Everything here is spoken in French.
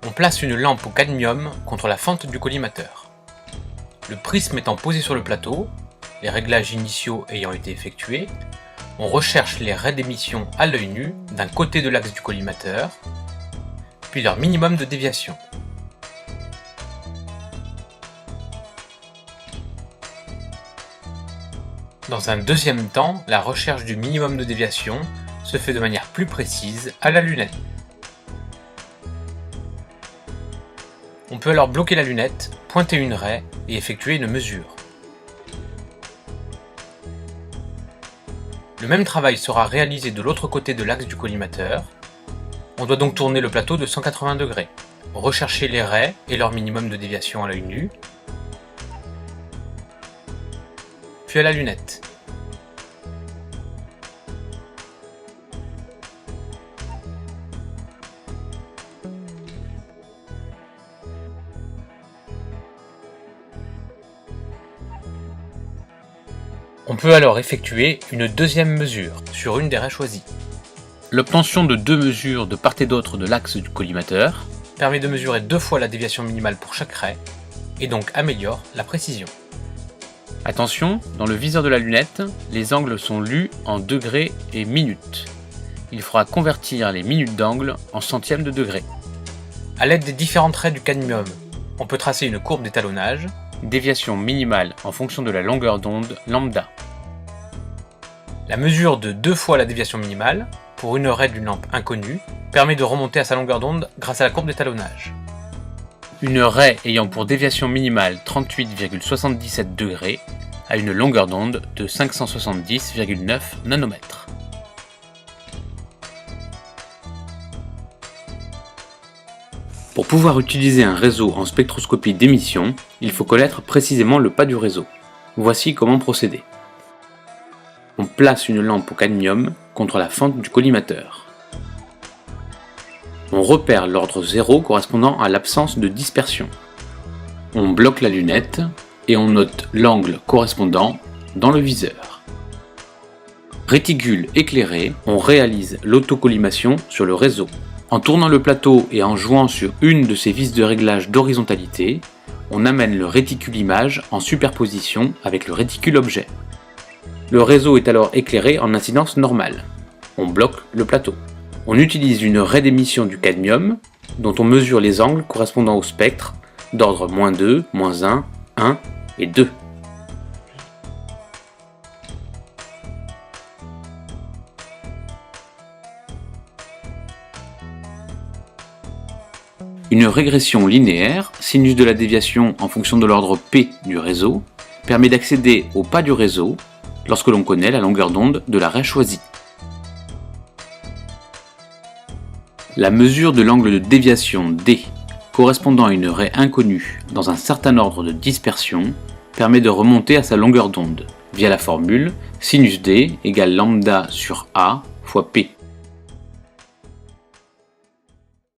On place une lampe au cadmium contre la fente du collimateur. Le prisme étant posé sur le plateau, les réglages initiaux ayant été effectués, on recherche les raies d'émission à l'œil nu d'un côté de l'axe du collimateur, puis leur minimum de déviation. Dans un deuxième temps, la recherche du minimum de déviation se fait de manière plus précise à la lunette. On peut alors bloquer la lunette, pointer une raie et effectuer une mesure. Le même travail sera réalisé de l'autre côté de l'axe du collimateur. On doit donc tourner le plateau de 180 degrés, rechercher les raies et leur minimum de déviation à l'œil nu, puis à la lunette. On peut alors effectuer une deuxième mesure sur une des raies choisies. L'obtention de deux mesures de part et d'autre de l'axe du collimateur permet de mesurer 2 fois la déviation minimale pour chaque raie et donc améliore la précision. Attention, dans le viseur de la lunette, les angles sont lus en degrés et minutes. Il faudra convertir les minutes d'angle en centièmes de degré. A l'aide des différentes raies du cadmium, on peut tracer une courbe d'étalonnage, déviation minimale en fonction de la longueur d'onde lambda. La mesure de 2 fois la déviation minimale, pour une raie d'une lampe inconnue, permet de remonter à sa longueur d'onde grâce à la courbe d'étalonnage. Une raie ayant pour déviation minimale 38,77 degrés a une longueur d'onde de 570,9 nanomètres. Pour pouvoir utiliser un réseau en spectroscopie d'émission, il faut connaître précisément le pas du réseau. Voici comment procéder. On place une lampe au cadmium contre la fente du collimateur. On repère l'ordre 0 correspondant à l'absence de dispersion. On bloque la lunette et on note l'angle correspondant dans le viseur. Réticule éclairé, on réalise l'autocollimation sur le réseau. En tournant le plateau et en jouant sur une de ces vis de réglage d'horizontalité, on amène le réticule image en superposition avec le réticule objet. Le réseau est alors éclairé en incidence normale. On bloque le plateau. On utilise une raie d'émission du cadmium, dont on mesure les angles correspondant au spectre d'ordre -2, -1, 1 et 2. Une régression linéaire, sinus de la déviation en fonction de l'ordre P du réseau, permet d'accéder au pas du réseau lorsque l'on connaît la longueur d'onde de la raie choisie. La mesure de l'angle de déviation D correspondant à une raie inconnue dans un certain ordre de dispersion permet de remonter à sa longueur d'onde via la formule sinus D égale lambda sur A fois P.